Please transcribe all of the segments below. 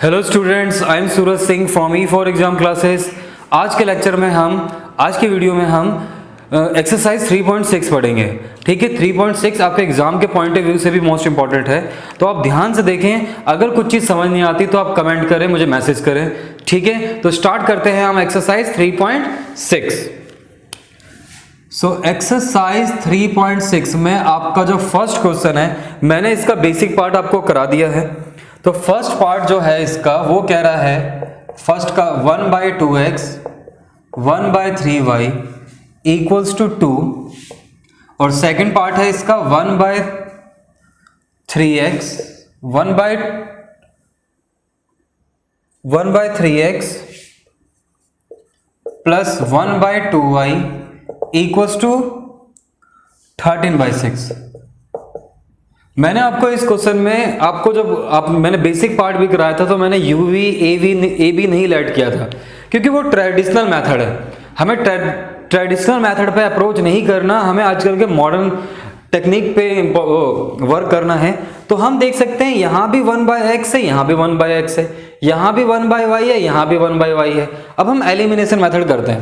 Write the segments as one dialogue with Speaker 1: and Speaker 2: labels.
Speaker 1: Hello students, I am Suraj Singh from E for exam classes. आज के lecture में आज के वीडियो में हम एक्सरसाइज 3.6 पढ़ेंगे। ठीक है, 3.6 आपके एग्जाम के पॉइंट ऑफ व्यू से भी मोस्ट इंपॉर्टेंट है, तो आप ध्यान से देखें। अगर कुछ चीज़ समझ नहीं आती तो आप कमेंट करें, मुझे मैसेज करें। ठीक है, तो स्टार्ट करते हैं हम एक्सरसाइज 3.6। सो एक्सरसाइज 3.6 में आपका जो फर्स्ट क्वेश्चन है, मैंने इसका बेसिक पार्ट आपको करा दिया है। तो फर्स्ट पार्ट जो है इसका वो कह रहा है फर्स्ट का 1/2x 1/3y इक्वल्स टू 2, और सेकंड पार्ट है इसका 1/3x 1/3x plus 1/2y equals to 13/6। मैंने आपको इस क्वेश्चन में मैंने बेसिक पार्ट भी कराया था, तो मैंने यूवी ए बी नहीं लेट किया था, क्योंकि वो ट्रेडिशनल मेथड है। हमें ट्रेडिशनल मेथड पे अप्रोच नहीं करना, हमें आजकल के मॉडर्न टेक्निक पे वर्क करना है। तो हम देख सकते हैं यहाँ भी 1/x है, यहाँ भी 1/x है, यहाँ भी 1/y है, यहाँ भी 1/y है। अब हम एलिमिनेशन मेथड करते हैं।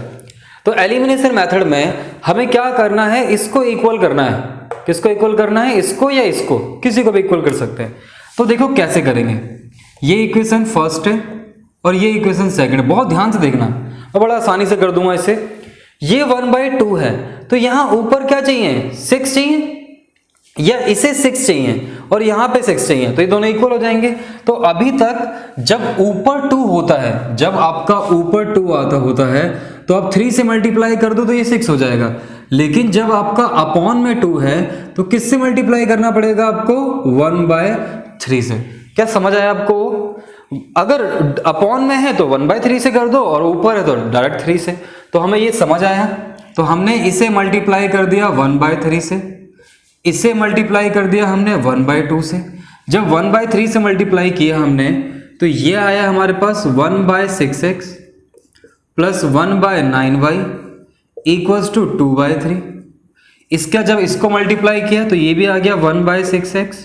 Speaker 1: तो एलिमिनेशन मेथड में हमें क्या करना है, इसको इक्वल करना है। किसको इक्वल करना है, इसको या इसको, किसी को भी इक्वल कर सकते हैं। तो देखो कैसे करेंगे। ये इक्वेशन फर्स्ट है और ये इक्वेशन सेकंड है, बहुत ध्यान से देखना, मैं बड़ा आसानी से कर दूंगा इसे। ये 1/2 है, तो यहां ऊपर क्या चाहिए, 6 चाहिए, या इसे 6 चाहिए और यहां पे 6 चाहिए, तो ये दोनों इक्वल हो जाएंगे। तो अभी तक जब ऊपर 2 होता है, जब आपका ऊपर 2 होता है तो आप 3 से मल्टीप्लाई कर दो तो ये 6 हो जाएगा। लेकिन जब आपका अपॉन में 2 है तो किससे मल्टीप्लाई करना पड़ेगा आपको, 1/3 से। क्या समझ आया आपको? अगर अपॉन में है तो 1/3 से कर दो, और ऊपर है तो डायरेक्ट 3 से। तो हमें ये समझ आया, तो हमने इसे मल्टीप्लाई कर दिया 1/3 से, इसे मल्टीप्लाई कर दिया हमने 1/2 से। जब 1/3 से मल्टीप्लाई किया हमने तो ये आया हमारे पास 1/6x plus 1/9y equals to 2/3। इसका जब इसको मल्टीप्लाई किया तो ये भी आ गया 1/6x,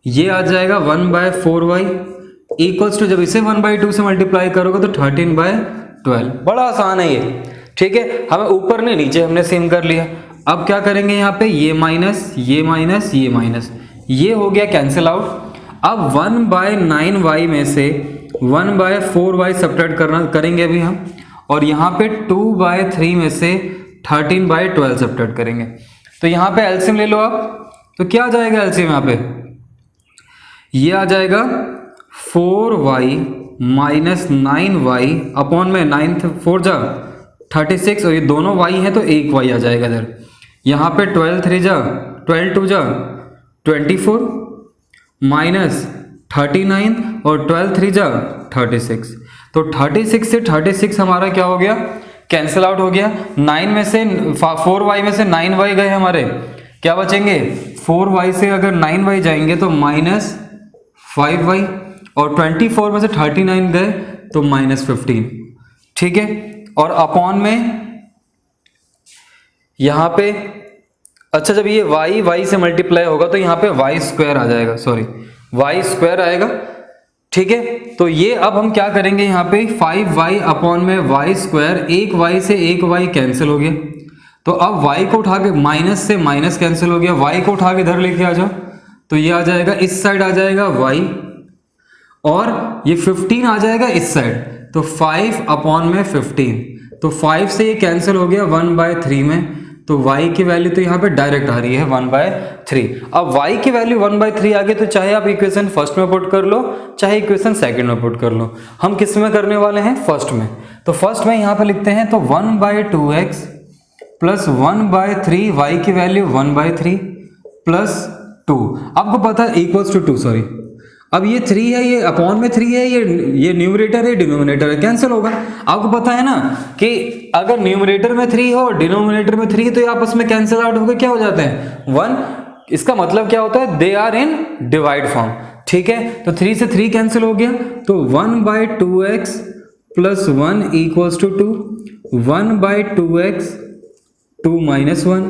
Speaker 1: ये आ जाएगा 1/4y इक्वल्स टू, जब इसे 1/2 से मल्टीप्लाई करोगे तो 13/12। बड़ा आसान है ये। ठीक है, हमें ऊपर नहीं नीचे हमने सेम कर लिया। अब क्या करेंगे, यहाँ पे ये माइनस ये माइनस ये माइनस, ये हो गया कैंसिल आउट। अब 1/9y में से 1/4y सब्ट्रैक्ट करेंगे अभी हम, और यहाँ पे 2/3 में से 13/12 सब्ट्रैक्ट करेंगे। तो यहाँ पे एलसीएम ले लो आप, तो क्या आ जाएगा एलसीएम यहाँ पे, ये आ जाएगा 4y माइनस 9y अपॉन में 9 4 जा 36, और ये दोनों y हैं तो एक y आ जाएगा इधर। यहाँ पे 12 3 जा 12 2 जा 24 माइनस 39 और 12 3 जा 36। तो 36 से 36 हमारा क्या हो गया, कैंसिल आउट हो गया। 9 में से 4y में से 9y गए हमारे, क्या बचेंगे, 4y से अगर 9y जाएंगे तो माइनस 5y, और 24 में से 39 गए तो माइनस 15। ठीक है, और अपॉन में यहाँ पे, अच्छा जब ये y से मल्टीप्लाई होगा तो यहाँ पे y स्क्वायर आ जाएगा, सॉरी y स्क्वायर आएगा। ठीक है, तो ये अब हम क्या करेंगे, यहाँ पे 5y अपॉन में y स्क्वायर, एक y से एक y कैंसिल हो गया। तो अब y को उठा के, माइनस से माइनस कैंसिल हो गया, y को उठा के इधर लेके आ जाओ, तो ये आ जाएगा इस साइड आ जाएगा y, और ये 15 आ जाएगा इस साइड, तो 5 अपॉन में 15। तो 5 से ये कैंसिल हो गया 1/3 में, तो y की वैल्यू तो यहाँ पे डायरेक्ट आ रही है 1/3। अब y की वैल्यू 1/3 आ गई, तो चाहे आप इक्वेशन फर्स्ट में पुट कर लो, चाहे इक्वेशन सेकंड में पुट कर लो। हम किस में करने वाले हैं, फर्स्ट में। तो फर्स्ट में यहाँ पे लिखते हैं, तो 1/2x प्लस 1/3, y की वैल्यू 1/3 प्लस 2, आपको पता है इक्वल्स टू 2, सॉरी। अब ये 3 है, ये अपॉन में 3 है, ये न्यूमरेटर है, डिनोमिनेटर है, कैंसिल होगा। आपको पता है ना कि अगर न्यूमरेटर में 3 हो और डिनोमिनेटर में 3, तो ये आपस में कैंसिल आउट होकर क्या हो जाते हैं, 1। इसका मतलब क्या होता है, they are in divide form. ठीक है, तो 3 से 3 कैंसिल हो गया, तो 1/2x plus 1 equals to 2, 1/2x 2 minus 1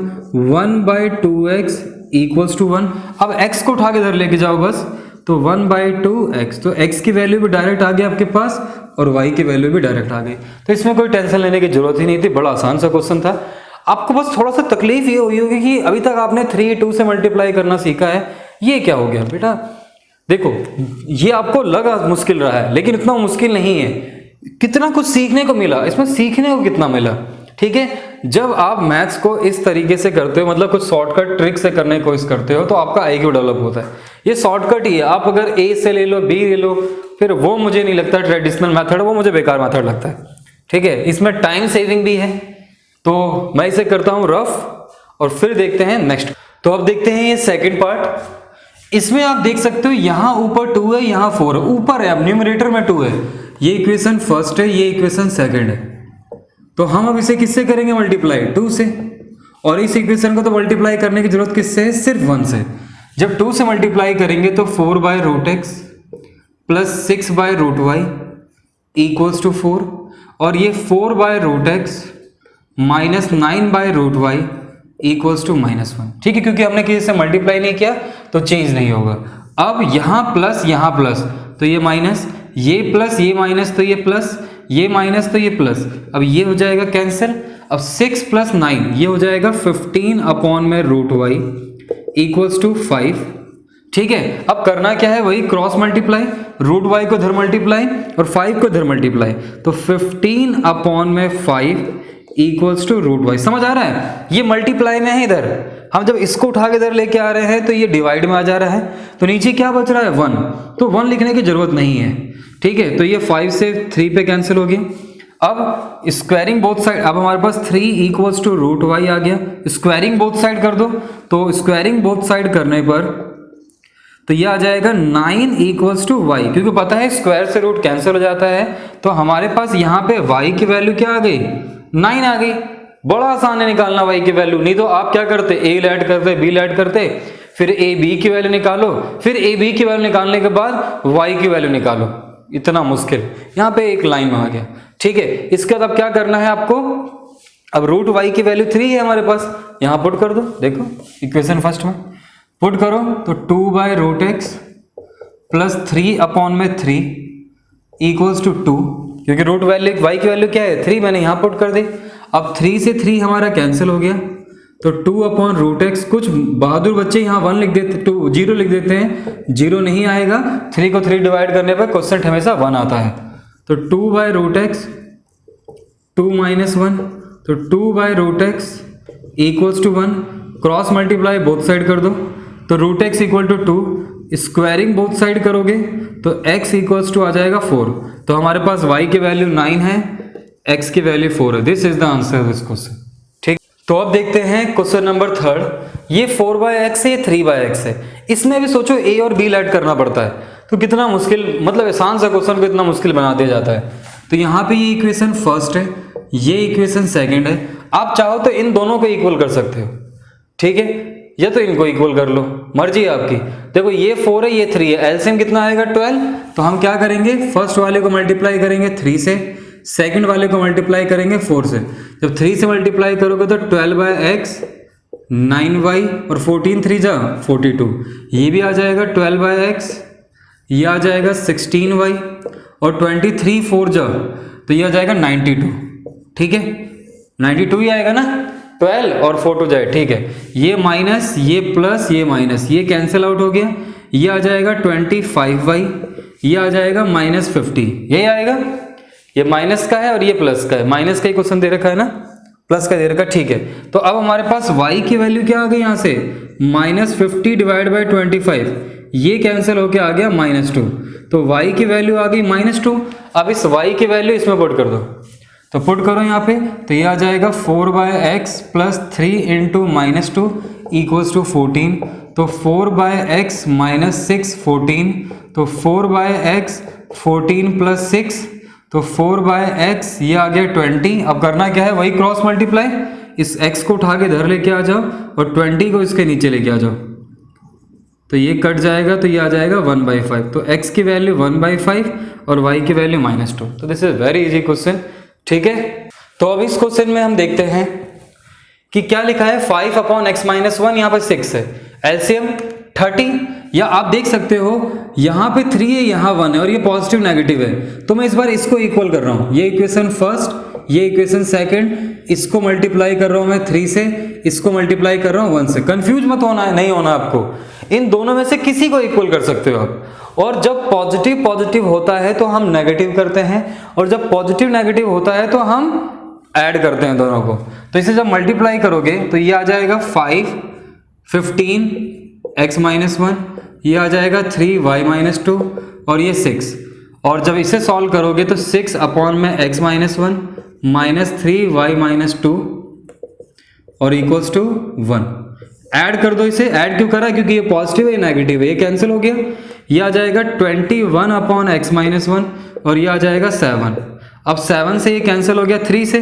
Speaker 1: 1/2x equals to 1। अब x को उठा के इधर लेके जाओ बस, तो 1/2x, तो x की वैल्यू भी डायरेक्ट आ गई आपके पास और y की वैल्यू भी डायरेक्ट आ गई। तो इसमें कोई टेंशन लेने की जरूरत ही नहीं थी, बड़ा आसान सा क्वेश्चन था। आपको बस थोड़ा सा तकलीफ ये हुई होगी कि अभी तक आपने 3 2 से मल्टीप्लाई करना सीखा है, ये क्या हो गया बेटा। देखो ये आपको लगा मुश्किल रहा है, लेकिन इतना मुश्किल नहीं है। कितना कुछ सीखने को मिला इसमें, सीखने को कितना मिला, ठीक है। जब आप मैथ्स को इस तरीके से करते हो, मतलब कुछ शॉर्टकट ट्रिक से करने की कोशिश करते हो, तो आपका आईक्यू डेवलप होता है। ये शॉर्टकट ही है। आप अगर ए से ले लो, बी ले लो, फिर वो मुझे नहीं लगता ट्रेडिशनल मेथड, वो मुझे बेकार मेथड लगता है, ठीक है। इसमें टाइम सेविंग भी है, तो मैं इसे करता हूं रफ और फिर देखते हैं नेक्स्ट। तो अब देखते हैं ये सेकंड पार्ट। इसमें आप देख सकते हो यहां ऊपर 2 है, यहां 4 है, ऊपर है, अब न्यूमरेटर में 2 है। ये इक्वेशन फर्स्ट है, ये इक्वेशन सेकंड है। तो हम अब इसे किससे करेंगे मल्टीप्लाई, 2 से। और इस इक्वेशन को तो मल्टीप्लाई करने की जरूरत किससे है, सिर्फ 1 से। जब 2 से मल्टीप्लाई करेंगे तो 4/√x plus 6/√y equals to 4, और ये 4/√x minus 9/√y equals to -1, ठीक है। क्योंकि हमने किसी से मल्टीप्लाई नहीं किया तो चेंज नहीं होगा। अब यहाँ प्लस, तो ये माइनस, ये प्लस, ये माइनस, तो ये प्लस, ये माइनस, तो ये प्लस। अब ये हो जाएगा कैंसिल। अब 6 + 9 ये हो जाएगा 15/√y इक्वल्स टू 5, ठीक है। अब करना क्या है, वही क्रॉस मल्टीप्लाई, √y को इधर मल्टीप्लाई और 5 को इधर मल्टीप्लाई, तो 15/5 इक्वल्स टू √y। समझ आ रहा है, ये मल्टीप्लाई में है। इधर हम जब इसको उठा के इधर लेके आ रहे हैं तो ये डिवाइड में आ जा रहा है, तो नीचे क्या बच रहा है 1, तो 1 लिखने की जरूरत नहीं है, ठीक है। तो ये 5 से 3 पे कैंसिल हो गया। अब स्क्वायरिंग बोथ साइड, अब हमारे पास 3 इक्वल्स टू √y आ गया। स्क्वायरिंग बोथ साइड कर दो, तो स्क्वायरिंग बोथ साइड करने पर तो ये आ जाएगा 9 इक्वल्स टू y, क्योंकि पता है स्क्वायर से रूट कैंसिल हो जाता है। तो हमारे पास यहाँ पे y की वैल्यू क्या आ गई, 9 आ गई। बड़ा आसान है निकालना y की वैल्यू, नहीं तो आप क्या करते, a ऐड करते, b ऐड करते, फिर a b की वैल्यू निकालो, फिर a b की वैल्यू निकालने के बाद y की वैल्यू निकालो, इतना मुश्किल। यहाँ पे एक लाइन में आ गया, ठीक है। इसके बाद अब क्या करना है आपको, अब √y की वैल्यू 3 है हमारे पास, यहाँ पुट कर दो। देखो इक्वेशन फर्स्ट में पुट करो तो 2/√x प्लस 3/3 इक्वल्स टू 2, क्योंकि रूट वैल्यू y की वैल्यू क्या है 3, मैंने यहाँ पुट कर दी। अब 3 से 3 हमारा कैंसिल हो गया, तो 2/√x, कुछ बहादुर बच्चे यहाँ 1 लिख देते, 0 लिख देते हैं, 0 नहीं आएगा। 3 को 3 डिवाइड करने पर क्वेश्चन हमेशा 1 आता है। तो 2/√x 2 - 1, तो 2/√x equals to 1, cross multiply both side कर दो, तो √x equal to 2, squaring both side करोगे तो x इक्वल्स टू आ जाएगा 4। तो हमारे पास y की वैल्यू 9 है, x की वैल्यू 4 है। This is the answer this question, ठीक। तो अब देखते हैं क्वेश्चन नंबर 3। ये 4/x है, ये 3/x है। इसमें भी सोचो a और b ऐड करना पड़ता है, तो कितना मुश्किल, मतलब आसान सा क्वेश्चन को इतना मुश्किल बना दिया जाता है। तो यहाँ पे ये इक्वेशन फर्स्ट है, ये इक्वेशन सेकंड है। आप चाहो तो इन दोनों को इक्वल कर सकते हो, ठीक है, या तो इनको इक्वल कर लो, मर्जी है आपकी। देखो ये 4 है, ये 3 है, एलसीएम कितना आएगा 12। तो हम क्या करेंगे, फर्स्ट वाले को मल्टीप्लाई करेंगे 3 से, सेकंड वाले को मल्टीप्लाई करेंगे 4 से। जब 3 से मल्टीप्लाई करोगे तो 12/x 9y और 14 3 जा 42, ये भी आ जाएगा 12/x, ये आ जाएगा 16y और 23 4 जा तो ये आ जाएगा 92, ठीक है। 92 ही आएगा ना, 12 और 4 टू जाए, ठीक है। ये माइनस, ये प्लस, ये माइनस, ये कैंसिल आउट हो गया। ये आ जाएगा 25y, ये आ जाएगा -50, यही आएगा। ये माइनस का है और ये प्लस का है, माइनस का ही क्वेश्चन दे रखा है ना, प्लस का दे रखा, ठीक है। तो अब हमारे पास y की वैल्यू क्या आ गई, यहाँ से -50 डिवाइड बाई 25, ये कैंसिल होके आ गया -2, तो y की वैल्यू आ गई -2। अब इस y की वैल्यू इसमें पुट कर दो, तो पुट करो यहाँ पे, तो ये आ जाएगा 4/x plus 3 into -2 equals to 14, तो 4/x - 6 14, तो 4/x 14 प्लस 6, तो 4/x ये आ गया 20। अब करना क्या है, वही क्रॉस मल्टीप्लाई, इस x को उठा के इधर लेके आ जाओ और 20 को इसके नीचे लेके आ जाओ, तो ये कट जाएगा, तो ये आ जाएगा 1/5। तो x की वैल्यू 1/5 और y की वैल्यू -2। तो this is very easy question, ठीक है। तो अब इस क्वेश्चन में हम देखते हैं कि क्या लिखा है, 5/x - 1, यहाँ पर 6 है, एलसीएम 30, या आप देख सकते हो यहाँ पे 3 है, यहाँ 1 है और ये पॉजिटिव नेगेटिव है, तो मैं इस बार इसको इक्वल कर रहा हूँ। ये इक्वेशन फर्स्ट, ये इक्वेशन सेकंड, इसको मल्टीप्लाई कर रहा हूँ मैं 3 से, इसको मल्टीप्लाई कर रहा हूँ 1 से। कंफ्यूज मत होना है, नहीं होना आपको, इन दोनों में से किसी को इक्वल कर सकते हो आप। और जब पॉजिटिव पॉजिटिव होता है तो हम नेगेटिव करते हैं, और जब पॉजिटिव नेगेटिव होता है तो हम ऐड करते हैं दोनों को। तो इसे जब मल्टीप्लाई करोगे तो ये आ जाएगा 5 15 x - 1, ये आ जाएगा 3y - 2 और ये 6। और जब इसे सॉल्व करोगे तो 6 अपॉन में x - 1 माइनस 3y - 2 और इक्वल्स टू 1। ऐड कर दो इसे। ऐड क्यों करा? क्योंकि ये पॉजिटिव है, ये नेगेटिव है, ये कैंसिल हो गया। ये आ जाएगा 21 अपॉन x - 1 और ये आ जाएगा 7। अब 7 से ये कैंसिल हो गया 3 से,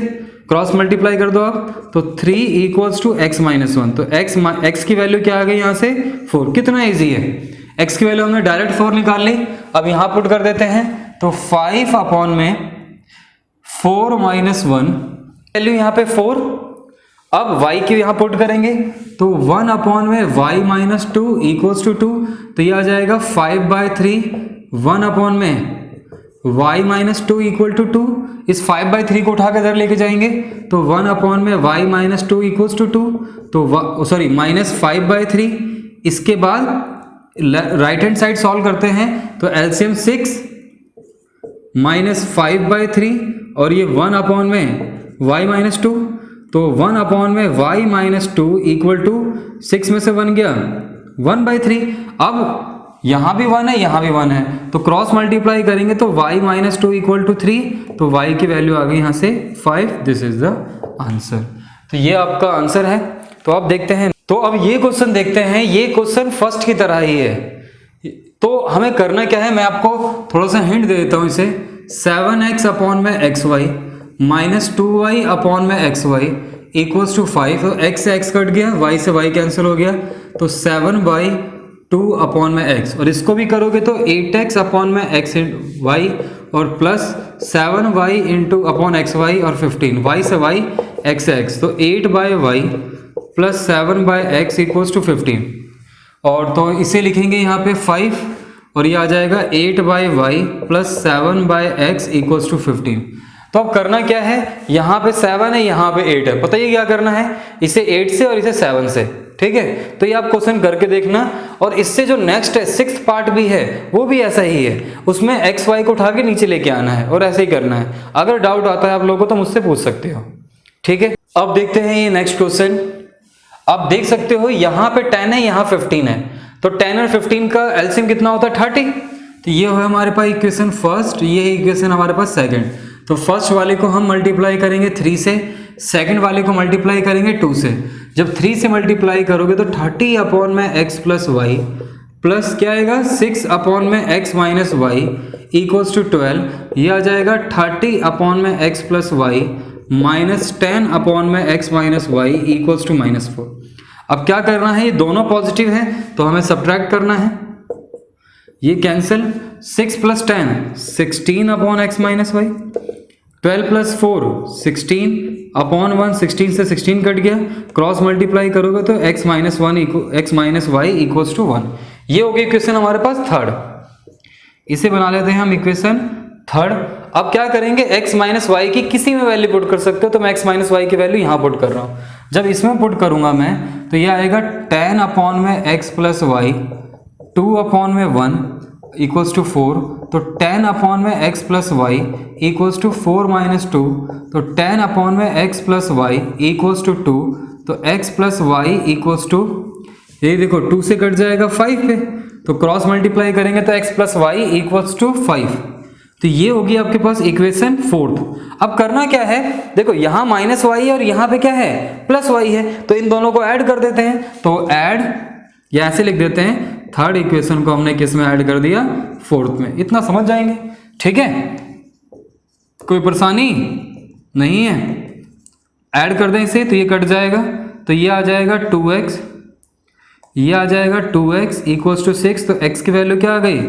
Speaker 1: क्रॉस मल्टीप्लाई कर दो आप, तो 3 इक्वल्स टू x - 1। तो x की वैल्यू क्या आ गई यहाँ से? 4। कितना इजी है, x की वैल्यू हमने डायरेक्ट 4 निकाल ली। अब यहाँ पुट कर देते हैं, तो 5 अपॉन में 4 - 1, वैल्यू यहाँ पे 4। अब y की यहाँ पुट करेंगे तो 1 अपॉन में y - 2 इक्वल्स टू 2, तो ये आ जाएगा 5/3। 1 अपॉन में y - 2 इक्वल टू 2, इस 5/3 को उठा के इधर लेके जाएंगे तो 1 अपॉन में y - 2 इक्वल्स टू 2, तो सॉरी -5/3। इसके बाद राइट हैंड साइड सॉल्व करते हैं तो एलसीएम 6 -5/3 और ये 1 अपॉन में y - 2, तो 1 अपॉन में y - 2 इक्वल टू 6 में से 1 गया 1/3। अब यहाँ भी 1 है, यहाँ भी 1 है, तो क्रॉस मल्टीप्लाई करेंगे तो y - 2 इक्वल टू 3, तो y की वैल्यू आ गई यहाँ से 5। This is the answer. तो ये आपका आंसर है। तो आप देखते हैं, तो अब ये क्वेश्चन देखते हैं। ये क्वेश्चन फर्स्ट की तरह ही है, तो हमें करना क्या है, मैं आपको थोड़ा सा हिंट दे देता हूँ इसे। 7x अपॉन में xy माइनस 2y अपॉन में xy इक्वल्स टू 5। तो x से x कट गया, y से y कैंसिल हो गया, तो 7/2 अपॉन में x, और इसको भी करोगे तो 8x अपॉन में x y और plus 7y into upon xy और 15 y से y x से x, तो 8/y plus 7/x equals to 15। और तो इसे लिखेंगे यहाँ पे 5 और ये आ जाएगा 8/y plus 7/x equals to 15। तो अब करना क्या है, यहाँ पे 7 है, यहाँ पे 8 है, बताइए क्या करना है, इसे 8 से और इसे 7 से, ठीक है। तो ये आप क्वेश्चन करके देखना। और इससे जो नेक्स्ट है 6th पार्ट भी है, वो भी ऐसा ही है, उसमें एक्स वाई को उठा के नीचे लेके आना है और ऐसे ही करना है। अगर डाउट आता है आप लोगों को तो मुझसे पूछ सकते हो, ठीक है। अब देखते हैं ये नेक्स्ट क्वेश्चन। आप देख सकते हो यहाँ पे 10 है, यहाँ 15 है, तो 10 और 15 का एलसीएम कितना होता है 30। तो ये है हमारे पास इक्वेशन फर्स्ट, ये है इक्वेशन हमारे पास सेकंड। तो फर्स्ट वाले को हम मल्टीप्लाई करेंगे 3 से, सेकंड वाले को मल्टीप्लाई करेंगे 2 से। जब 3 से मल्टीप्लाई करोगे तो 30 अपॉन में x प्लस वाई प्लस क्या आएगा 6 अपॉन में x minus Y equals to 12। ये आ जाएगा 30 अपॉन में x plus Y minus 10 upon में x minus Y equals to -4। अब क्या करना है, ये दोनों पॉजिटिव हैं तो हमें सब्ट्रैक्ट करना है, ये cancel. 6 plus 10 16 upon X minus Y, 12 plus 4 16 upon 1, 16 से 16 कट गया, क्रॉस मल्टीप्लाई करोगे तो x minus Y equals to 1। ये हो गया इक्वेशन हमारे पास थर्ड। इसे बना लेते हैं हम इक्वेशन थर्ड। अब क्या करेंगे, x माइनस वाई की किसी में वैल्यू पुट कर सकते हो, तो मैं x माइनस वाई की वैल्यू यहाँ पुट कर रहा हूँ। जब इसमें पुट करूंगा मैं तो ये आएगा 10 अपॉन में x प्लस वाई 2 अपॉन में 1 इक्वल्स टू 4, तो 10 अपॉन में x plus Y equals to 4 minus 2, तो 10 अपॉन में x plus Y equals to 2, तो x plus Y equals to, ये देखो 2 से कट जाएगा 5 पे, तो क्रॉस मल्टीप्लाई करेंगे तो x plus Y equals to 5। तो ये होगी आपके पास इक्वेशन फोर्थ। अब करना क्या है, देखो यहाँ माइनस वाई है और यहाँ पे क्या है प्लस वाई है, तो इन दोनों को ऐड कर देते हैं। तो ऐड या ऐसे लिख देते हैं, थर्ड इक्वेशन को हमने किस में ऐड कर दिया, फोर्थ में। इतना समझ जाएंगे, ठीक है, कोई परेशानी नहीं है। ऐड कर दें इसे तो ये कट जाएगा, तो ये आ जाएगा 2x, ये आ जाएगा 2x इक्वल्स टू 6, तो x की वैल्यू क्या आ गई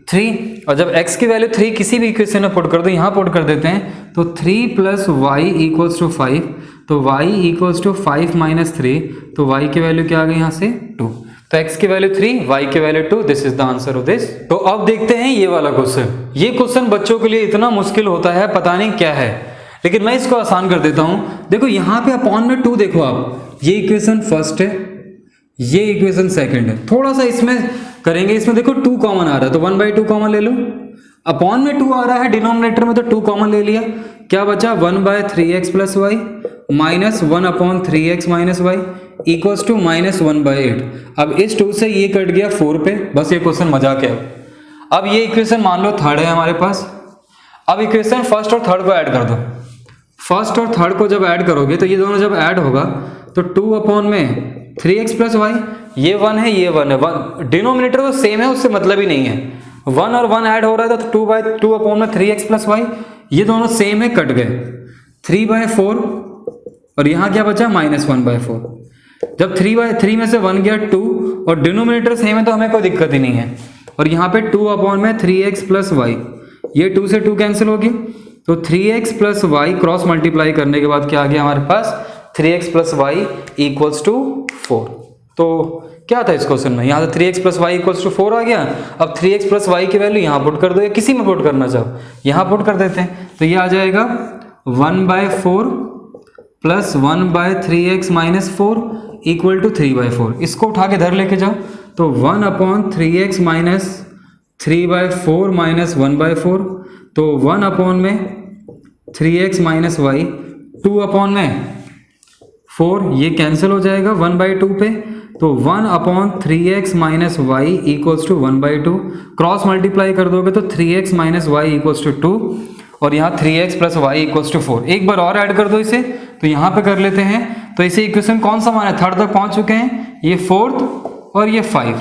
Speaker 1: 3। और जब x की वैल्यू 3 किसी भी इक्वेशन में पुट कर दो, यहाँ पुट कर देते हैं, तो 3 प्लस वाई इक्वल्स टू 5, तो y इक्वल्स टू 5 माइनस 3, तो y की वैल्यू क्या आ गई यहाँ से 2। तो x की वैल्यू 3, y की value 2, this is the answer of this. तो अब देखते हैं ये वाला क्वेश्चन। ये क्वेश्चन बच्चों के लिए इतना मुश्किल होता है, पता नहीं क्या है, लेकिन मैं इसको आसान कर देता हूं। देखो यहाँ पे अपॉन में 2 देखो आप, ये इक्वेशन फर्स्ट है, ये इक्वेशन सेकंड है। थोड़ा सा इसमें करेंगे, इसमें देखो 2 कॉमन आ रहा है तो 1/2 कॉमन ले लो। अपॉन में 2 आ रहा है डिनोमिनेटर में तो 2 कॉमन ले लिया, क्या बचा 1/3x plus Y minus 1/3x minus Y equals to -1/8। अब इस 2 से ये कट गया 4 पे, बस ये क्वेश्चन मजाक है। अब ये इक्वेशन मान लो थर्ड है हमारे पास। अब इक्वेशन फर्स्ट और थर्ड को ऐड कर दो। फर्स्ट और थर्ड को जब ऐड करोगे तो ये दोनों जब ऐड होगा तो 2 अपॉन में 3x प्लस वाई, ये 1 है ये 1 है, 1 डिनोमिनेटर तो सेम है, उससे मतलब ही नहीं है। 1 और 1 ऐड हो रहा था तो 2 अपॉन में 3x प्लस वाई, ये दोनों सेम है, कट गए 3/4 और यहाँ क्या बचा -1/4। जब 3/3 में से 1 गया 2 और डिनोमिनेटर सेम है तो हमें कोई दिक्कत ही नहीं है। और यहाँ पे 2 अपॉन में 3x प्लस वाई, ये 2 से 2 कैंसिल हो गया तो 3x plus Y cross multiply करने के बाद क्या आ गया हमारे पास 3x plus Y equals to 4। तो क्या था इस क्वेश्चन में, यहाँ से 3x plus Y equals to 4 आ गया। अब 3x प्लस वाई की वैल्यू यहाँ पुट कर दो या किसी में पुट करना चाहो, यहाँ पुट कर देते हैं तो ये आ जाएगा 1/4 plus 1/3x minus 4 equal to 3/4। इसको उठा के इधर लेके जाओ तो 1/3x माइनस 3/4 माइनस 1/4, तो 1 अपॉन में 3x माइनस वाई, 2 अपॉन में 4, ये कैंसिल हो जाएगा 1/2 पे, तो 1 upon 3x minus Y equals to 1/2। Cross multiply कर दोगे तो 3x minus Y equals to 2 और यहाँ 3x plus Y equals to 4। एक बार और ऐड कर दो इसे, तो यहाँ पे कर लेते हैं। तो इसे इक्वेशन कौन सा माना है, थर्ड तक पहुंच चुके हैं, ये 4th और ये 5।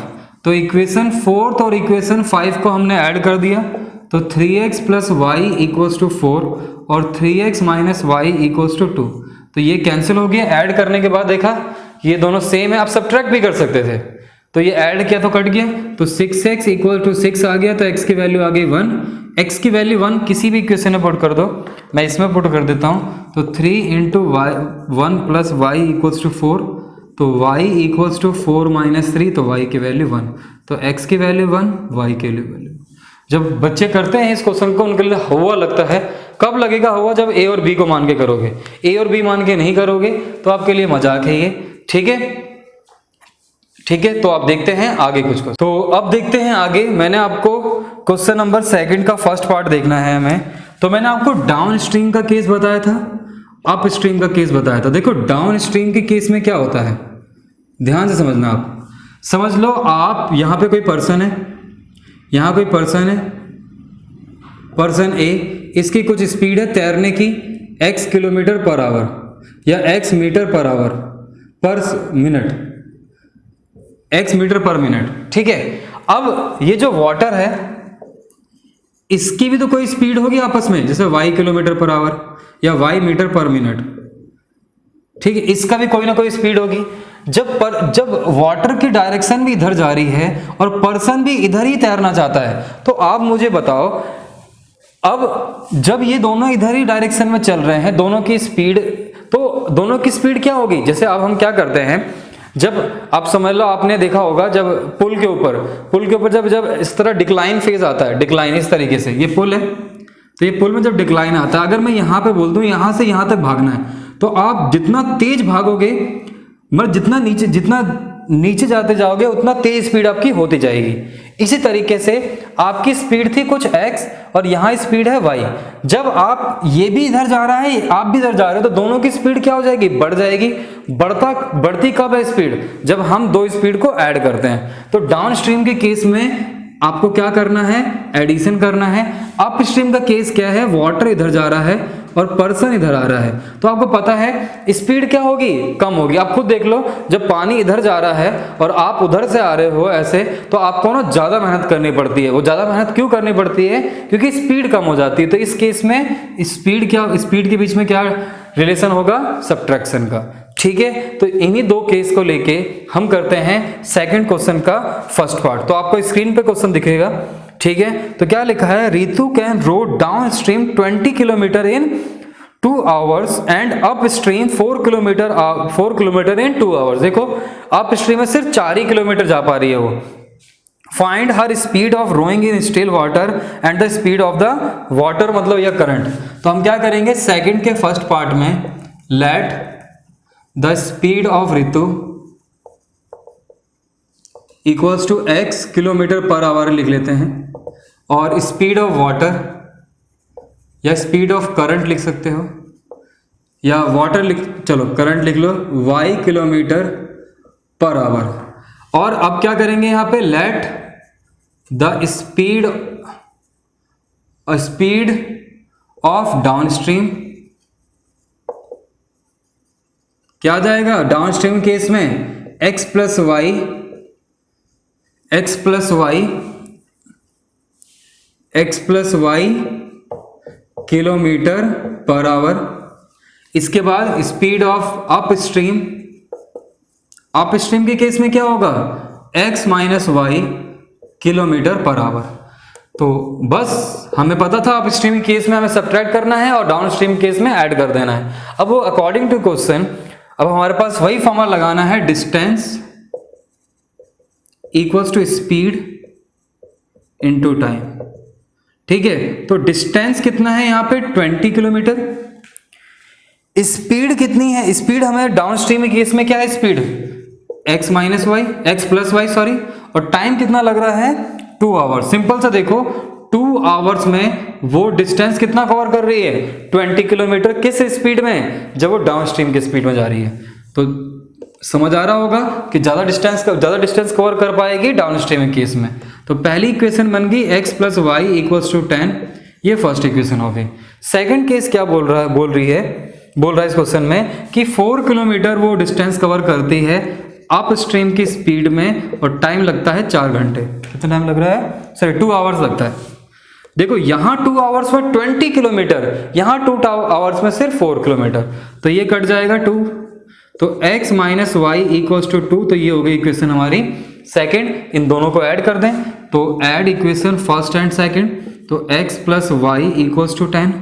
Speaker 1: तो इक्वेशन 4th और इक्वेशन 5 को हमने ऐड कर दिया तो 3x plus Y equals to 4 और 3x minus Y equals to 2। तो ये कैंसिल हो गया। ऐड करने के बाद देखा ये दोनों सेम है, आप सब्ट्रैक्ट भी कर सकते थे, तो ये ऐड किया तो कट गया, तो 6x इक्वल टू 6 आ गया, तो x की वैल्यू आ गई 1। x की वैल्यू 1 किसी भी इक्वेशन में पुट कर दो, मैं इसमें पुट कर देता हूँ, तो 3 into 1 plus Y equals to 4, तो y इक्वल्स टू 4 माइनस 3, तो y की वैल्यू 1, तो x की वैल्यू 1, y की वैल्यू। जब बच्चे करते हैं इस क्वेश्चन को उनके लिए हुआ लगता है, कब लगेगा हुआ, जब a और b को मान के करोगे। a और b मान के नहीं करोगे तो आपके लिए मजाक है ये, ठीक है। ठीक है, तो आप देखते हैं आगे कुछ। तो अब देखते हैं आगे। मैंने आपको क्वेश्चन नंबर 2 का फर्स्ट पार्ट देखना है हमें। तो मैंने आपको डाउन स्ट्रीम का केस बताया था, अप स्ट्रीम का केस बताया था। देखो डाउन स्ट्रीम के केस में क्या होता है, ध्यान से समझना। आप समझ लो, आप यहाँ पे कोई पर्सन है, यहाँ कोई पर्सन है, पर्सन ए, इसकी कुछ स्पीड है तैरने की x किलोमीटर पर आवर या x metre per hour per minute, x metre per minute, ठीक है। अब ये जो वाटर है इसकी भी तो कोई स्पीड होगी आपस में, जैसे y किलोमीटर पर आवर या y मीटर पर मिनट, ठीक है। इसका भी कोई ना कोई स्पीड होगी। जब वाटर की डायरेक्शन भी इधर जा रही है और पर्सन भी इधर ही तैरना चाहता है, तो आप मुझे बताओ, अब जब ये दोनों इधर ही डायरेक्शन में चल रहे हैं, दोनों की स्पीड, तो दोनों की स्पीड क्या होगी। जैसे अब हम क्या करते हैं, जब आप समझ लो, आपने देखा होगा जब पुल के ऊपर जब इस तरह डिक्लाइन फेज आता है, डिक्लाइन इस तरीके से, ये पुल है, तो ये पुल में जब डिक्लाइन आता है, अगर मैं यहाँ पे बोल दूं यहाँ से यहाँ तक भागना है, तो आप जितना तेज भागोगे, मतलब जितना नीचे जाते जाओगे उतना तेज स्पीड आपकी होती जाएगी। इसी तरीके से आपकी स्पीड थी कुछ x और यहाँ स्पीड है y। जब आप ये भी इधर जा रहा है, आप भी इधर जा रहे हो, तो दोनों की स्पीड क्या हो जाएगी, बढ़ जाएगी। बढ़ती कब है स्पीड, जब हम दो स्पीड को ऐड करते हैं। तो डाउन स्ट्रीम के केस में आपको क्या करना है, एडिशन करना है। अप स्ट्रीम का केस क्या है, वाटर इधर जा रहा है और पर्सन इधर आ रहा है, तो आपको पता है स्पीड क्या होगी, कम होगी। आप खुद देख लो, जब पानी इधर जा रहा है और आप उधर से आ रहे हो ऐसे, तो आपको ना ज्यादा मेहनत करनी पड़ती है। वो ज्यादा मेहनत क्यों करनी पड़ती है, क्योंकि स्पीड कम हो जाती है। तो इस केस में स्पीड के बीच में क्या रिलेशन होगा, सब्ट्रैक्शन का, ठीक है। तो इन्हीं दो केस को लेके हम करते हैं सेकंड क्वेश्चन का फर्स्ट पार्ट। तो आपको स्क्रीन पे क्वेश्चन दिखेगा, ठीक है। तो क्या लिखा है, Ritu can row downstream 20 kilometre in 2 hours and upstream 4 kilometre in 2 hours। देखो अप स्ट्रीम में सिर्फ 4 ही किलोमीटर जा पा रही है वो। Find her speed of rowing in still water and the speed of the water, मतलब यह करंट। तो हम क्या करेंगे, सेकंड के फर्स्ट पार्ट में let the speed of Ritu equals to x kilometre per hour लिख लेते हैं, और स्पीड ऑफ वाटर या स्पीड ऑफ करंट लिख सकते हो, या वाटर लिख, चलो करंट लिख लो, y किलोमीटर पर आवर। और अब क्या करेंगे यहाँ पे, let the speed of downstream, क्या आ जाएगा डाउनस्ट्रीम केस में, x plus Y kilometre per hour. इसके बाद स्पीड ऑफ अपस्ट्रीम के केस में क्या होगा, x minus Y kilometre per hour. तो बस हमें पता था अपस्ट्रीम केस में हमें सब्ट्रैक्ट करना है और डाउनस्ट्रीम केस में ऐड कर देना है। अब वो अकॉर्डिंग टू क्वेश्चन, अब हमारे पास वही फॉर्मूला लगाना है, distance equals to speed into time. ठीक है, तो डिस्टेंस कितना है यहाँ पे 20 किलोमीटर, स्पीड कितनी है, स्पीड हमें डाउनस्ट्रीम केस में क्या है, speed x plus Y sorry, और टाइम कितना लग रहा है 2 आवर्स। सिंपल सा देखो 2 आवर्स में वो डिस्टेंस कितना कवर कर रही है 20 किलोमीटर, किस स्पीड में, जब वो डाउनस्ट्रीम की स्पीड में जा रही है। तो समझ आ रहा होगा कि ज्यादा डिस्टेंस कवर कर पाएगी डाउनस्ट्रीम केस में। तो पहली इक्वेशन बन गई x plus Y equals to 10, ये फर्स्ट इक्वेशन हो गई। सेकंड केस क्या बोल रहा है इस क्वेश्चन में कि 4 किलोमीटर वो डिस्टेंस कवर करती है अप स्ट्रीम की स्पीड में, और टाइम लगता है 4 घंटे। कितना टाइम लग रहा है, सॉरी 2 आवर्स लगता है। देखो यहाँ 2 आवर्स में 20 किलोमीटर, यहाँ 2 आवर्स में सिर्फ 4 किलोमीटर, तो ये कट जाएगा 2, तो x minus Y equals to 2, तो ये हो गई इक्वेशन हमारी सेकंड। इन दोनों को ऐड कर दें, तो add equation first and second, तो x plus Y equals to 10,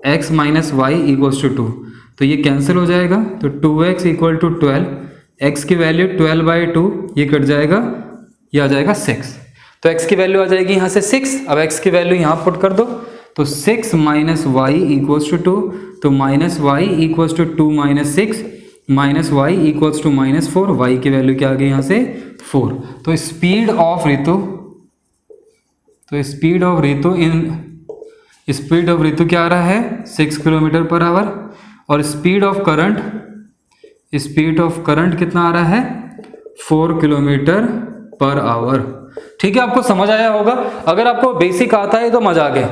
Speaker 1: x minus Y equals to 2, तो ये कैंसिल हो जाएगा, तो 2x इक्वल टू 12, x की वैल्यू 12/2, ये कट जाएगा, ये आ जाएगा 6, तो x की वैल्यू आ जाएगी यहाँ से 6। अब x की वैल्यू यहाँ पुट कर दो, तो 6 माइनस वाई इक्वल्स टू 2, तो minus Y equals to 2 minus 6, minus Y equals to minus 4, Y की वैल्यू क्या आ गई यहाँ से 4। तो स्पीड ऑफ ऋतु क्या आ रहा है 6 किलोमीटर पर आवर, और स्पीड ऑफ करंट कितना आ रहा है 4 किलोमीटर पर आवर। ठीक है, आपको समझ आया होगा। अगर आपको बेसिक आता है तो मजा आ गया।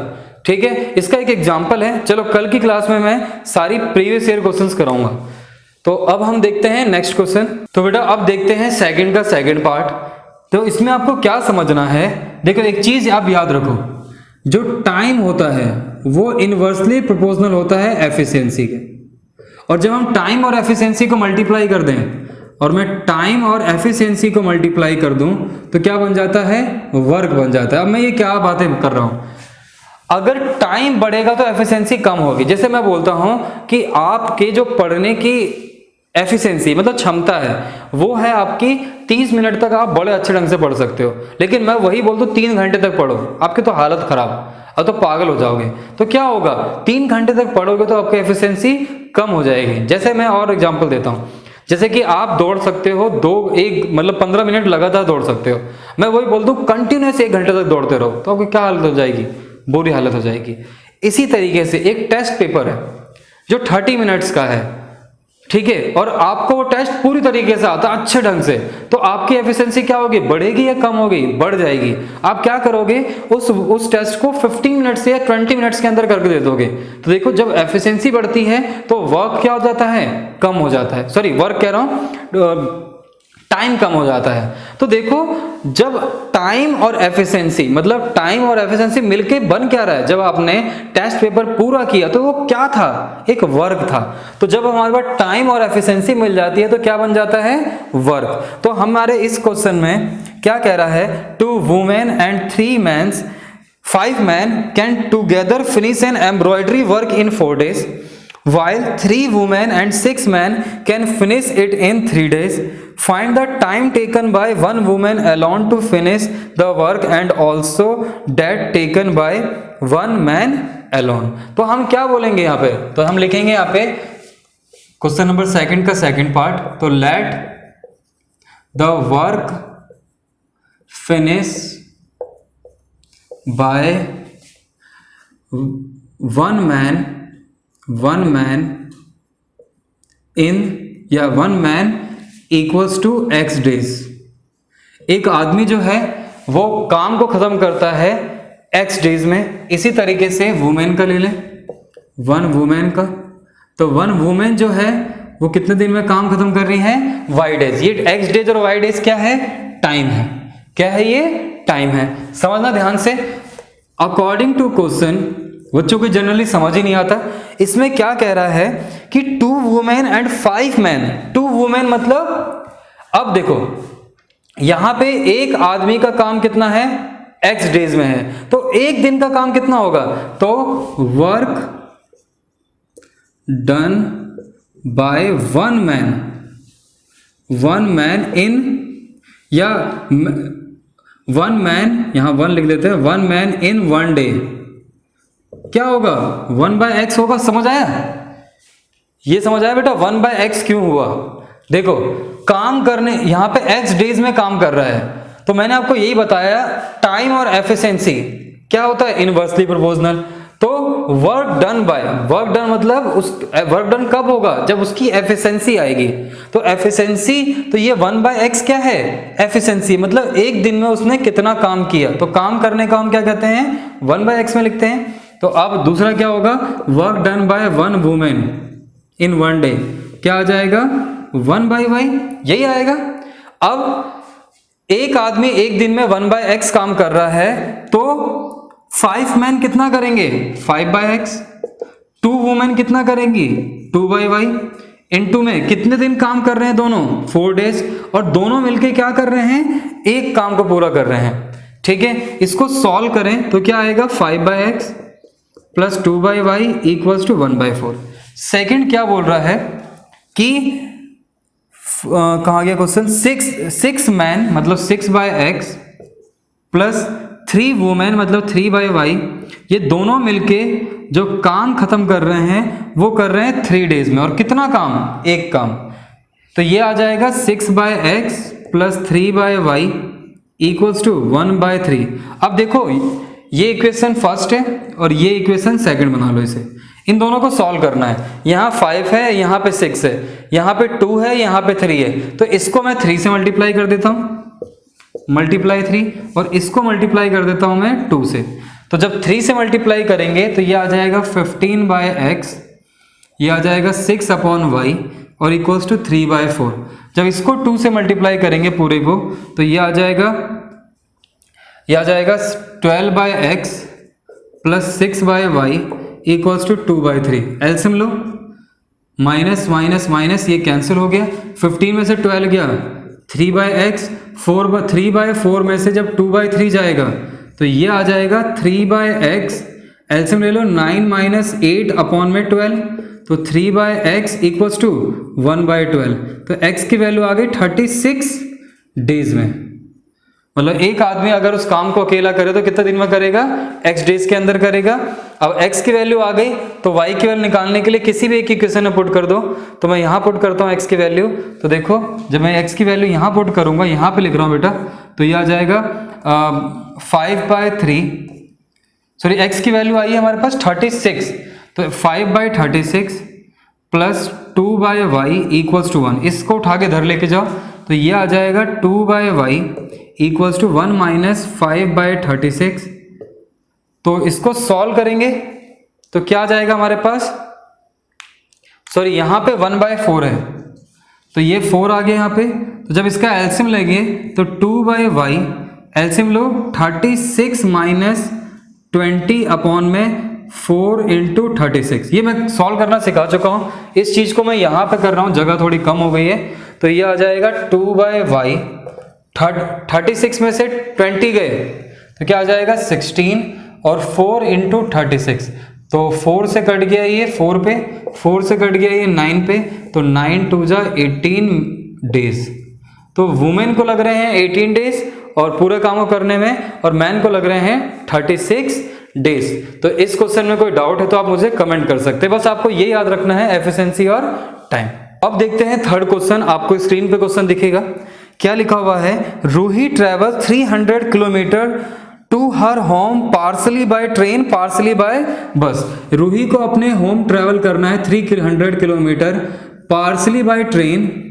Speaker 1: ठीक है, इसका एक एग्जांपल है, चलो कल की क्लास में मैं सारी प्रीवियस ईयर क्वेश्चंस कराऊंगा। तो अब हम देखते हैं नेक्स्ट क्वेश्चन। तो बेटा अब देखते हैं सेकंड का सेकंड पार्ट। तो इसमें आपको क्या समझना है, देखो एक चीज आप याद रखो, जो टाइम होता है वो इनवर्सली प्रोपोर्शनल होता है एफिशिएंसी के, और जब हम टाइम और एफिशिएंसी को मल्टीप्लाई कर दें, और मैं टाइम और एफिशिएंसी को मल्टीप्लाई कर दूं, तो क्या बन जाता है, वर्क बन जाता है। अब मैं ये क्या बातें कर रहा हूं, अगर टाइम बढ़ेगा तो एफिशिएंसी कम होगी। जैसे मैं बोलता हूं कि आपके जो पढ़ने की एफिशिएंसी मतलब क्षमता है वो है आपकी 30 मिनट तक आप बड़े अच्छे ढंग से पढ़ सकते हो, लेकिन मैं वही बोल दूं 3 घंटे तक पढ़ो, आपकी तो हालत खराब, अब तो पागल हो जाओगे। तो क्या होगा, 3 घंटे तक पढ़ोगे तो आपकी एफिशिएंसी कम हो जाएगी। जैसे मैं और एग्जांपल देता हूं, जैसे कि आप दौड़ सकते हो 15 मिनट लगातार दौड़ सकते हो, मैं वही बोल दूं कंटिन्यूस 1 घंटे तक दौड़ते रहो, तो आपकी क्या हालत हो जाएगी, बुरी हालत हो जाएगी। इसी तरीके से एक टेस्ट पेपर है जो 30 मिनट्स का है, ठीक है, और आपको वो टेस्ट पूरी तरीके से आता है अच्छे ढंग से, तो आपकी एफिशिएंसी क्या होगी, बढ़ेगी या कम होगी, बढ़ जाएगी। आप क्या करोगे, उस टेस्ट को 15 मिनट से या 20 मिनट्स के अंदर करके दे दोगे। तो देखो जब एफिशिएंसी बढ़ती है तो वर्क क्या हो जाता है, कम हो जाता है, सॉरी वर्क कह रहा हूं, टाइम कम हो जाता है। तो देखो जब टाइम और एफिशिएंसी मिलके बन क्या रहा है, जब आपने टेस्ट पेपर पूरा किया तो वो क्या था, एक वर्क था। तो जब हमारे पास टाइम और एफिशिएंसी मिल जाती है तो क्या बन जाता है, वर्क। तो हमारे इस क्वेश्चन में क्या कह रहा है, 2 women and 5 men can together finish an embroidery work in 4 days। while 3 women and 6 men can finish it in 3 days. Find the time taken by 1 woman alone to finish the work and also that taken by 1 man alone. तो हम क्या बोलेंगे यहाँ पे? तो हम लिखेंगे यहाँ पे क्वेश्चन नंबर सेकंड का सेकंड पार्ट, तो let the work finish by 1 man in या 1 man equals to x days. एक आदमी जो है वो काम को खत्म करता है x डेज में. इसी तरीके से वुमेन का ले लें, 1 वुमेन का, तो 1 वुमेन जो है वो कितने दिन में काम खत्म कर रही है? y days. ये x डेज और y डेज क्या है? टाइम है. क्या है ये? टाइम है. समझना ध्यान से. अकॉर्डिंग टू क्वेश्चन, बच्चों को जनरली समझ ही नहीं आता. इसमें क्या कह रहा है कि 2 वुमेन एंड 5 मैन. 2 वुमेन मतलब, अब देखो यहां पे एक आदमी का काम कितना है? x डेज में है, तो एक दिन का काम कितना होगा? तो work done bye 1 man in, या 1 मैन, यहां 1 लिख देते हैं, 1 मैन इन 1 डे. क्या होगा? 1/x होगा. समझ आया? ये समझ आया बेटा 1/x क्यों हुआ? देखो काम करने, यहां पे x डेज में काम कर रहा है, तो मैंने आपको यही बताया टाइम और एफिशिएंसी क्या होता है? Inversely proportional. तो work done by, work done मतलब उस वर्क डन कब होगा? जब उसकी एफिशिएंसी आएगी. तो एफिशिएंसी, तो ये 1/x क्या है? एफिशिएंसी मतलब एक दिन में उसने कितना काम किया. तो काम करने का हम क्या कहते हैं? 1/x में लिखते हैं. तो अब दूसरा क्या होगा? Work done bye 1 women in 1 day. क्या आ जाएगा? 1/y, यही आएगा. अब एक आदमी एक दिन में 1/x काम कर रहा है, तो 5 मैन कितना करेंगे? 5/x. 2 वुमेन कितना करेंगी? 2/y. इनटू में कितने दिन काम कर रहे हैं दोनों? 4 डेज. और दोनों मिलके क्या कर रहे हैं? एक काम को पूरा कर रहे हैं. ठीक है, इसको सॉल्व करें तो क्या आएगा? 5/x plus 2/y equals to 1/4. Second क्या बोल रहा है कि कहाँ गया क्वेश्चन? 6 मैन मतलब 6/x प्लस 3 वुमेन मतलब 3/y, ये दोनों मिलके जो काम खत्म कर रहे हैं वो कर रहे हैं 3 डेज में. और कितना काम? एक काम. तो ये आ जाएगा 6/x plus 3/y equals to 1/3. अब देखो ये इक्वेशन फर्स्ट है और ये इक्वेशन सेकंड बना लो. इसे, इन दोनों को सॉल्व करना है. यहाँ 5 है, यहाँ पे 6 है, यहाँ पे 2 है, यहाँ पे 3 है. तो इसको मैं 3 से मल्टीप्लाई कर देता हूँ, मल्टीप्लाई 3, और इसको मल्टीप्लाई कर देता हूँ मैं 2 से. तो जब 3 से मल्टीप्लाई करेंगे तो ये आ जाएगा 15/x, ये आ जाएगा 6/y और इक्वल्स टू 3/4. जब इसको 2 से मल्टीप्लाई करेंगे पूरे को तो ये आ जाएगा 12/x plus 6/y equals to 2/3. LCM लो, माइनस माइनस माइनस ये कैंसिल हो गया. 15 में से 12 गया, 3/x, 3/4 में से जब 2/3 जाएगा तो ये आ जाएगा 3/x. एलसीएम ले लो, 9 माइनस 8 अपॉन में 12, तो 3/x इक्वल्स टू 1/12. तो x की वैल्यू आ गई 36 डेज में. मतलब एक आदमी अगर उस काम को अकेला करे तो कितने दिन में करेगा? x डेज के अंदर करेगा. अब x की वैल्यू आ गई तो y की वैल्यू निकालने के लिए किसी भी एक इक्वेशन में पुट कर दो. तो मैं यहाँ पुट करता हूँ x की वैल्यू. तो देखो जब मैं x की वैल्यू यहाँ पुट करूंगा, यहाँ पे लिख रहा हूँ बेटा, तो ये आ जाएगा 5/3. सॉरी, x की वैल्यू आई है हमारे पास 36, तो 5/36 प्लस 2/y इक्वल्स टू 1. इसको उठा के इधर लेके जाओ तो ये आ जाएगा 2/y इक्वल्स टू 1 माइनस 5/36. तो इसको सॉल्व करेंगे तो क्या आ जाएगा हमारे पास? सॉरी, यहाँ पे 1/4 है तो ये 4 आ गया यहाँ पे. तो जब इसका एलसीएम लेंगे तो 2/y, एलसीएम लो, 36 माइनस 20 अपॉन में 4 इंटू 36. ये मैं सॉल्व करना सिखा चुका हूँ. इस चीज को मैं यहाँ पे कर रहा हूँ, जगह थोड़ी कम हो गई है. तो ये आ जाएगा 2/y, 36 में से 20 गए तो क्या आ जाएगा 16, और 4 इंटू 36, तो 4 से कट गया ये 4 पे, 4 से कट गया ये 9 पे, तो 9 2 जा 18 डेज। तो वुमेन को लग रहे हैं 18 डेज और पूरे काम को करने में, और मैन को लग रहे हैं 36 डेज। तो इस क्वेश्चन में कोई डाउट है तो आप मुझे कमेंट कर सकते हैं। बस आपको ये याद रखना है, एफिशिएंसी और टाइम। अब देखते हैं थर्ड क्वेश्चन। आपको स्क्रीन पे क्वेश्चन दिखेगा, क्या लिखा हुआ है, Ruhi travel 300 kilometre to her home partly by train partly by bus. Ruhi को अपने होम ट्रेवल करना है 300 किलोमीटर पार्सली बाय ट्रेन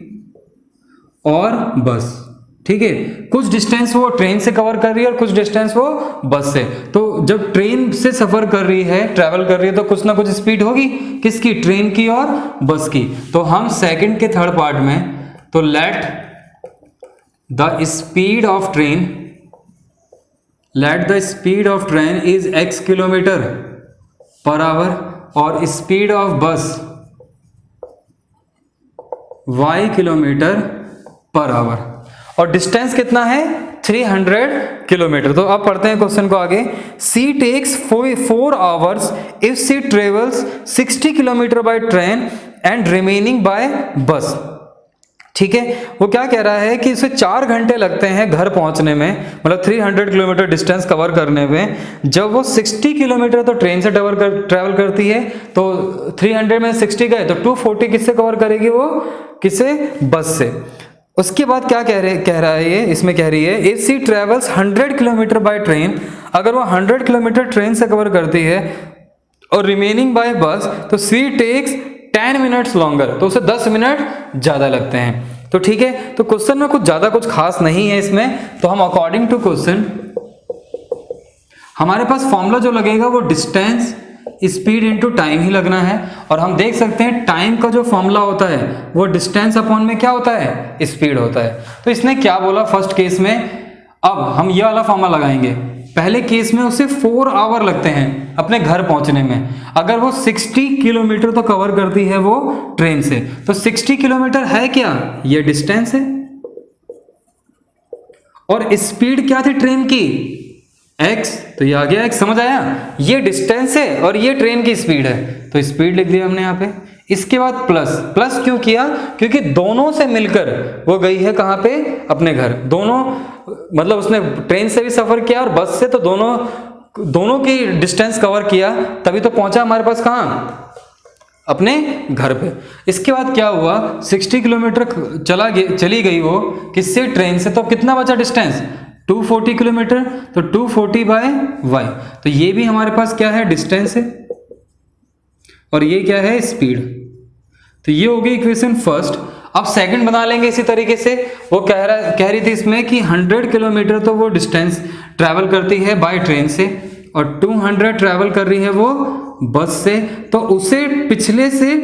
Speaker 1: और बस। ठीक है, कुछ डिस्टेंस वो ट्रेन से कवर कर रही है और कुछ डिस्टेंस वो बस से। तो जब ट्रेन से सफर कर रही है, ट्रेवल कर रही है, तो कुछ ना कुछ स्पीड होगी, किसकी, ट्रेन की और बस की। तो हम सेकंड के थर्ड पार्ट में, तो let the speed of train is x kilometre per hour और स्पीड ऑफ बस y किलोमीटर पर आवर, और डिस्टेंस कितना है 300 किलोमीटर। तो अब पढ़ते हैं क्वेश्चन को आगे। She takes 4 hours if she travels 60 kilometre by train and remaining by bus. ठीक है, वो क्या कह रहा है कि इसे 4 घंटे लगते हैं घर पहुंचने में, मतलब 300 किलोमीटर डिस्टेंस कवर करने में। जब वो 60 किलोमीटर तो ट्रेन से ट्रेवल करती है, तो 300 में 60 गए तो 240 किससे कवर करेगी वो, किससे, बस से। उसके बाद क्या कह रहा है ये, इसमें कह रही है if she travels 100 kilometre by train, अगर वो 100 किलोमीटर ट्रेन से कवर करती है और रिमेनिंग बाय बस, तो सी टेक्स 10 मिनट्स लॉन्गर, तो उसे 10 मिनट ज्यादा लगते हैं। तो ठीक है, तो क्वेश्चन में कुछ खास नहीं है इसमें। तो हम अकॉर्डिंग टू क्वेश्चन, हमारे पास फॉर्मूला जो लगेगा वो डिस्टेंस स्पीड इनटू टाइम ही लगना है। और हम देख सकते हैं टाइम का जो फॉर्मूला होता है वो डिस्टेंस अपॉन में क्या होता है, स्पीड होता है। तो इसने क्या बोला फर्स्ट केस में, अब हम ये वाला फॉर्मूला लगाएंगे। पहले केस में उसे 4 आवर लगते हैं अपने घर पहुंचने में, अगर वो 60 किलोमीटर तो कवर करती है वो ट्रेन से, तो 60 किलोमीटर है क्या, ये डिस्टेंस है, और स्पीड क्या थी ट्रेन की, x, तो ये आ गया x, समझ आया, ये डिस्टेंस है और ये ट्रेन की स्पीड है, तो स्पीड लिख दिया हमने यहाँ पे। इसके बाद प्लस क्यों किया, क्योंकि दोनों से मिलकर वो गई है कहाँ पे, अपने घर। दोनों मतलब उसने ट्रेन से भी सफर किया और बस से, तो दोनों की डिस्टेंस कवर किया, तभी तो पहुंचा हमारे पास कहाँ, अपने घर पे। इसके बाद क्या हुआ, 60 किलोमीटर चली गई वो किससे, ट्रेन से, तो कितना बचा डिस्टेंस, 240 किलोमीटर, तो 240 बाय y। तो ये भी हमारे पास क्या है, डिस्टेंस है, और ये क्या है, स्पीड। तो ये हो गई इक्वेशन फर्स्ट। अब सेकंड बना लेंगे इसी तरीके से। वो कह रही थी इसमें कि 100 किलोमीटर तो वो डिस्टेंस ट्रैवल करती है बाय ट्रेन से, और 200 ट्रैवल कर रही है वो बस से, तो उसे पिछले से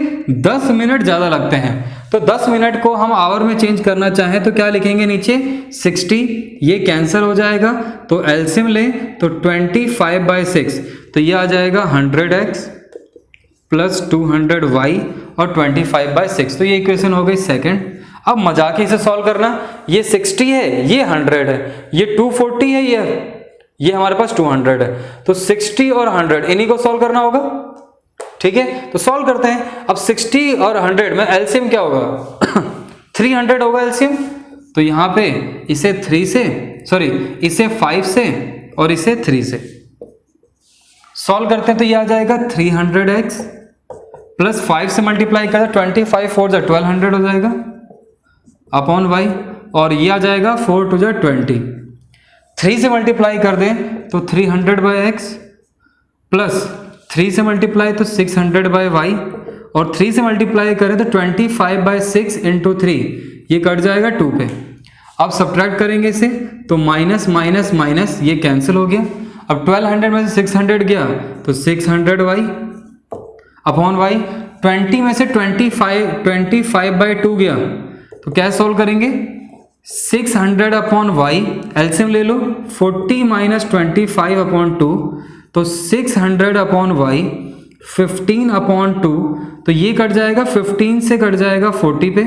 Speaker 1: 10 मिनट ज़्यादा लगते हैं। तो 10 मिनट को हम आवर में चेंज करना चाहें तो क्या लिखेंगे नीचे, 60, ये कैंसिल हो जाएगा, तो एलसीएम लें तो 25/6, तो ये आ जाएगा 100x प्लस 200y और 25/6। तो ये इक्वेशन हो गई सेकंड। अब मजाक ही से सॉल्व करना, ये 60 है, ये 100 है, ये 240 है, ये हमारे पास 200 है, तो 60 और 100 इन्हीं को सॉल्व करना होगा। ठीक है, तो सॉल्व करते हैं। अब 60 और 100 में एलसीएम क्या होगा 300 होगा एलसीएम, तो यहाँ पे इसे 5 से और इसे 3 से सॉल्व करते हैं, तो ये आ जाएगा 300x प्लस 5 से मल्टीप्लाई करें 25 4 जा 1200 हो जाएगा अपॉन y, और ये आ जाएगा 4 2 जा 20। 3 से मल्टीप्लाई कर दें तो 300/x प्लस 3 से मल्टीप्लाई तो 600/y, और 3 से मल्टीप्लाई करें तो 25/6 इंटू 3, ये कट जाएगा 2 पे। अब सब्ट्रैक्ट करेंगे इसे तो माइनस माइनस माइनस ये कैंसिल हो गया। अब 1200 में से 600 गया तो 600y अपॉन y, 20 में से 25/2 गया तो क्या सॉल्व करेंगे, 600 अपॉन y, एलसीएम ले लो, 40 माइनस 25/2, तो 600 अपॉन y 15/2, तो ये कट जाएगा 15 से कट जाएगा 40 पे।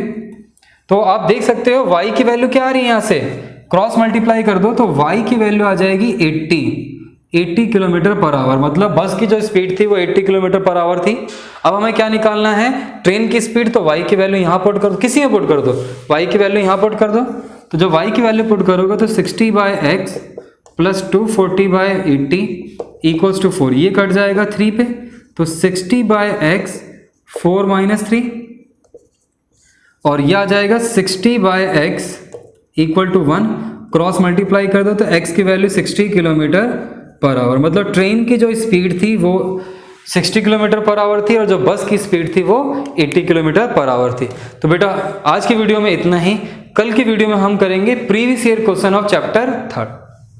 Speaker 1: तो आप देख सकते हो y की वैल्यू क्या आ रही है, यहाँ से क्रॉस मल्टीप्लाई कर दो तो y की वैल्यू आ जाएगी 80 80 किलोमीटर पर आवर, मतलब बस की जो स्पीड थी वो 80 किलोमीटर पर आवर थी। अब हमें क्या निकालना है, ट्रेन की स्पीड। तो y की वैल्यू यहाँ पुट कर दो, किसी में पुट कर दो, y की वैल्यू यहाँ पुट कर दो। तो जब y की वैल्यू पुट करोगे तो 60/x प्लस 240/80 इक्वल्स टू 4, ये कट जाएगा 3 पे, तो 60/x 4 - 3, और ये आ जाएगा 60/x equal to 1, cross multiply कर दो तो x की वैल्यू 60 किलोमीटर पर आवर, मतलब ट्रेन की जो स्पीड थी वो 60 किलोमीटर पर आवर थी और जो बस की स्पीड थी वो 80 किलोमीटर पर आवर थी। तो बेटा आज की वीडियो में इतना ही। कल की वीडियो में हम करेंगे previous year question of chapter 3।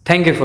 Speaker 1: Thank you for